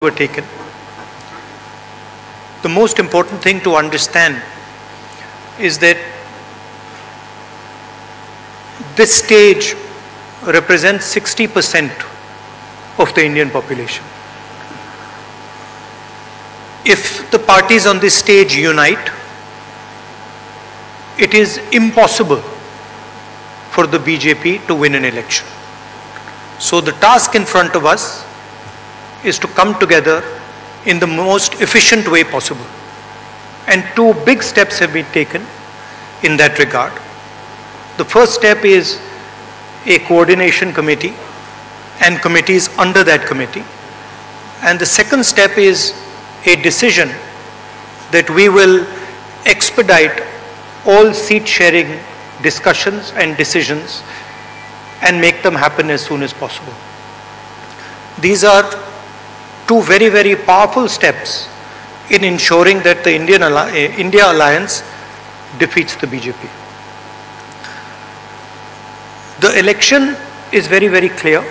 were taken. The most important thing to understand is that this stage represents 60% of the Indian population. If the parties on this stage unite, it is impossible for the BJP to win an election. So the task in front of us is to come together in the most efficient way possible. And two big steps have been taken in that regard. The first step is a coordination committee and committees under that committee. And the second step is a decision that we will expedite all seat sharing discussions and decisions and make them happen as soon as possible. These are two very, very powerful steps in ensuring that the India alliance defeats the BJP. The election is very, very clear.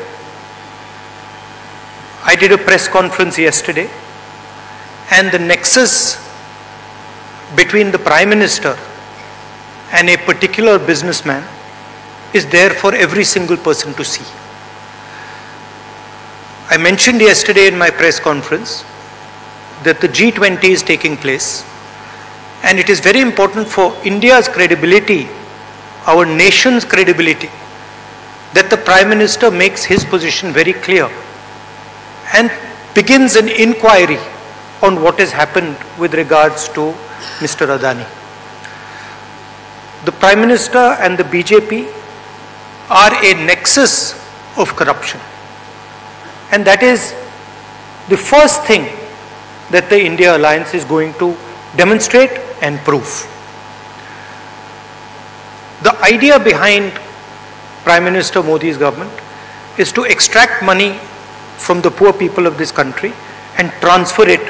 I did a press conference yesterday, and the nexus between the Prime Minister and a particular businessman is there for every single person to see. I mentioned yesterday in my press conference that the G20 is taking place, and it is very important for India's credibility, our nation's credibility, that the Prime Minister makes his position very clear and begins an inquiry on what has happened with regards to Mr. Adani. The Prime Minister and the BJP are a nexus of corruption. And that is the first thing that the India alliance is going to demonstrate and prove. The idea behind Prime Minister Modi's government is to extract money from the poor people of this country and transfer it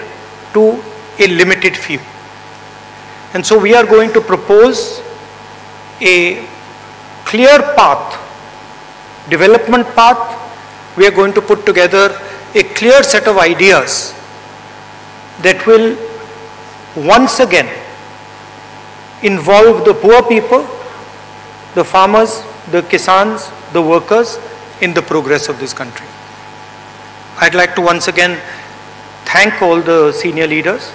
to a limited few. And so we are going to propose a clear path, development path. We are going to put together a clear set of ideas that will once again involve the poor people, the farmers, the kisans, the workers in the progress of this country. I'd like to once again thank all the senior leaders,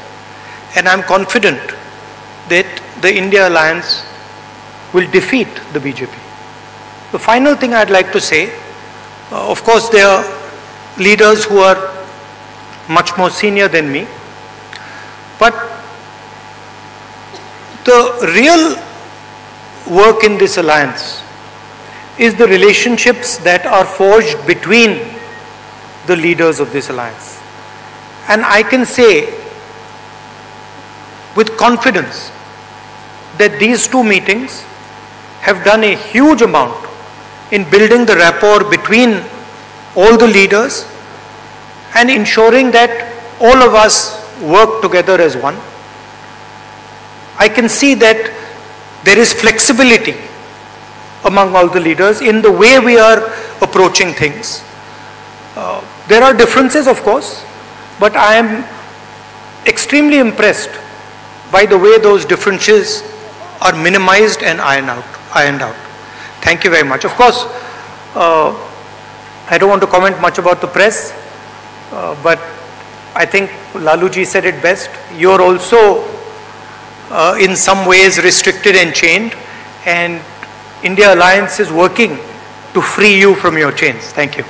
and I'm confident that the India alliance will defeat the BJP. The final thing I'd like to say, of course, there are leaders who are much more senior than me, but the real work in this alliance is the relationships that are forged between the leaders of this alliance. And I can say with confidence that these two meetings have done a huge amount in building the rapport between all the leaders and ensuring that all of us work together as one. I can see that there is flexibility among all the leaders in the way we are approaching things. There are differences, of course, but I am extremely impressed by the way those differences are minimized and ironed out. Thank you very much. Of course, I don't want to comment much about the press, but I think Laluji said it best. You're also in some ways restricted and chained, and India Alliance is working to free you from your chains. Thank you.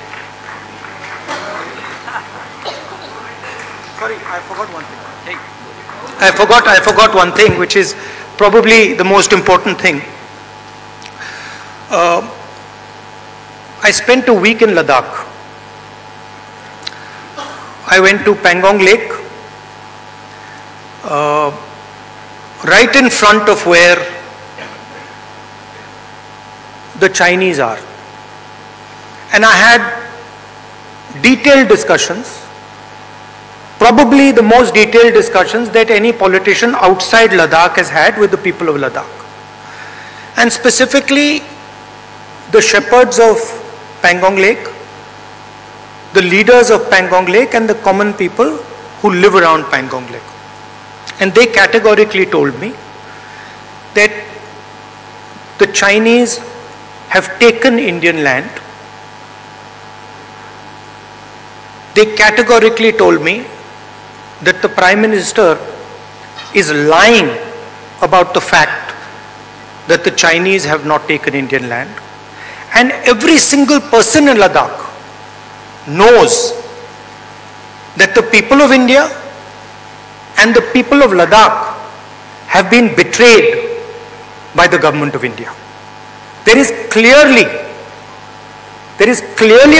Sorry, I forgot one thing. I forgot one thing, which is probably the most important thing. I spent a week in Ladakh. I went to Pangong Lake, right in front of where the Chinese are. And I had detailed discussions, probably the most detailed discussions that any politician outside Ladakh has had with the people of Ladakh. And specifically, the shepherds of Pangong Lake, the leaders of Pangong Lake and the common people who live around Pangong Lake. And they categorically told me that the Chinese have taken Indian land. They categorically told me that the Prime Minister is lying about the fact that the Chinese have not taken Indian land. And every single person in Ladakh knows that the people of India and the people of Ladakh have been betrayed by the government of India. There is clearly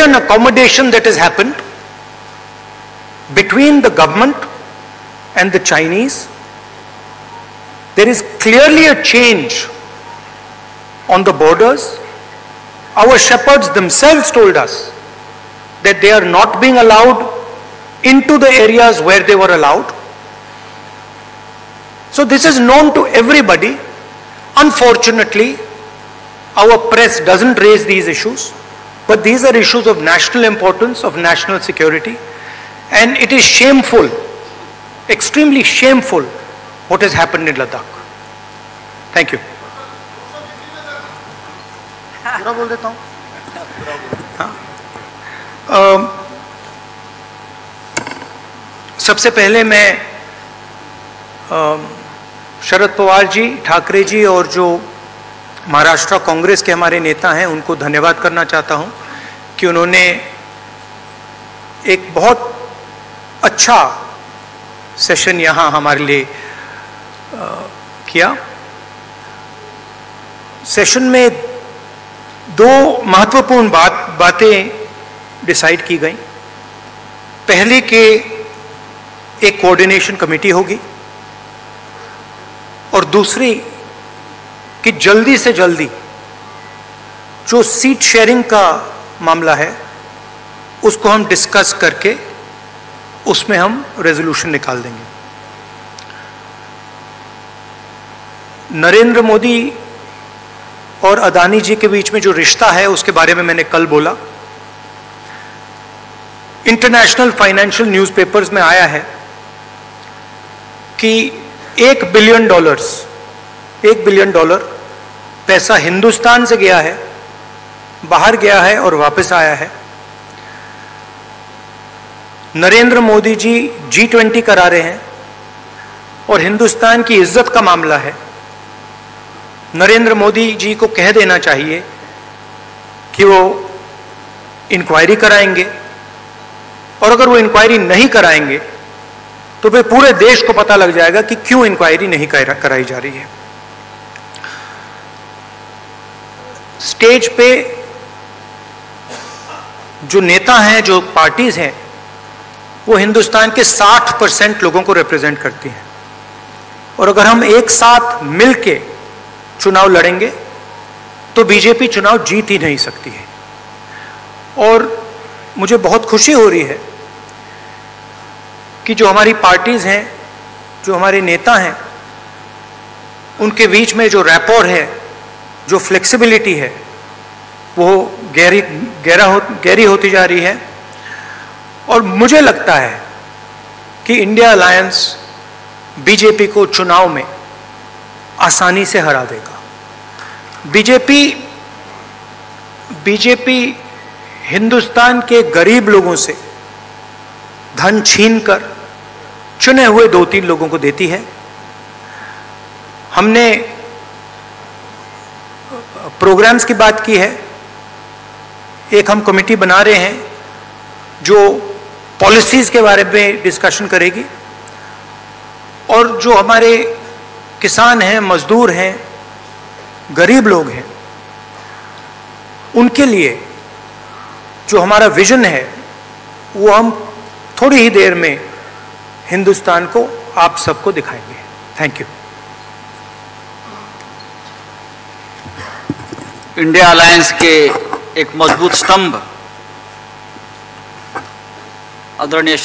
an accommodation that has happened between the government and the Chinese. There is clearly a change on the borders. Our shepherds themselves told us that they are not being allowed into the areas where they were allowed. So this is known to everybody. Unfortunately, our press doesn't raise these issues, but these are issues of national importance, of national security, and it is shameful, extremely shameful, what has happened in Ladakh. Thank you. सबसे पहले मैं शरद पवार जी, ठाकरे जी और जो महाराष्ट्र कांग्रेस के हमारे नेता हैं उनको धन्यवाद करना चाहता हूं कि उन्होंने एक बहुत अच्छा सेशन यहां हमारे लिए किया। सेशन में दो महत्वपूर्ण बातें डिसाइड की गई। पहले कि एक कोऑर्डिनेशन कमेटी होगी और दूसरी कि जल्दी से जल्दी जो सीट शेयरिंग का मामला है उसको हम डिस्कस करके उसमें हम रेजोल्यूशन निकाल देंगे। नरेंद्र मोदी और अदानी जी के बीच में जो रिश्ता है उसके बारे में मैंने कल बोला। इंटरनेशनल फाइनेंशियल न्यूज़पेपर्स में आया है कि $1 बिलियन पैसा हिंदुस्तान से गया है, बाहर गया है और वापस आया है। नरेंद्र मोदी जी G20 करा रहे हैं और हिंदुस्तान की इज्जत का मामला है। नरेंद्र मोदी जी को कह देना चाहिए कि वो इंक्वायरी कराएंगे, और अगर वो इंक्वायरी नहीं कराएंगे तो फिर पूरे देश को पता लग जाएगा कि क्यों इंक्वायरी नहीं कराई जा रही है। स्टेज पे जो नेता हैं, जो पार्टीज हैं, वो हिंदुस्तान के 60% लोगों को रिप्रेजेंट करती हैं, और अगर हम एक साथ मिलके चुनाव लड़ेंगे तो बीजेपी चुनाव जीत ही नहीं सकती है। और मुझे बहुत खुशी हो रही है कि जो हमारी पार्टीज हैं, जो हमारे नेता हैं, उनके बीच में जो रैपोर है, जो फ्लेक्सिबिलिटी है, वो गहरी होती जा रही है। और मुझे लगता है कि इंडिया अलायंस बीजेपी को चुनाव में आसानी से हरा देगा। बीजेपी हिंदुस्तान के गरीब लोगों से धन छीनकर चुने हुए 2-3 लोगों को देती है। हमने प्रोग्राम्स की बात की है। एक हम कमेटी बना रहे हैं जो पॉलिसीज के बारे में डिस्कशन करेगी, और जो हमारे किसान हैं, मजदूर हैं, गरीब लोग हैं, उनके लिए जो हमारा विजन है वो हम थोड़ी ही देर में हिंदुस्तान को, आप सबको दिखाएंगे। Thank you. इंडिया अलायंस के एक मजबूत स्तंभ आदरणीय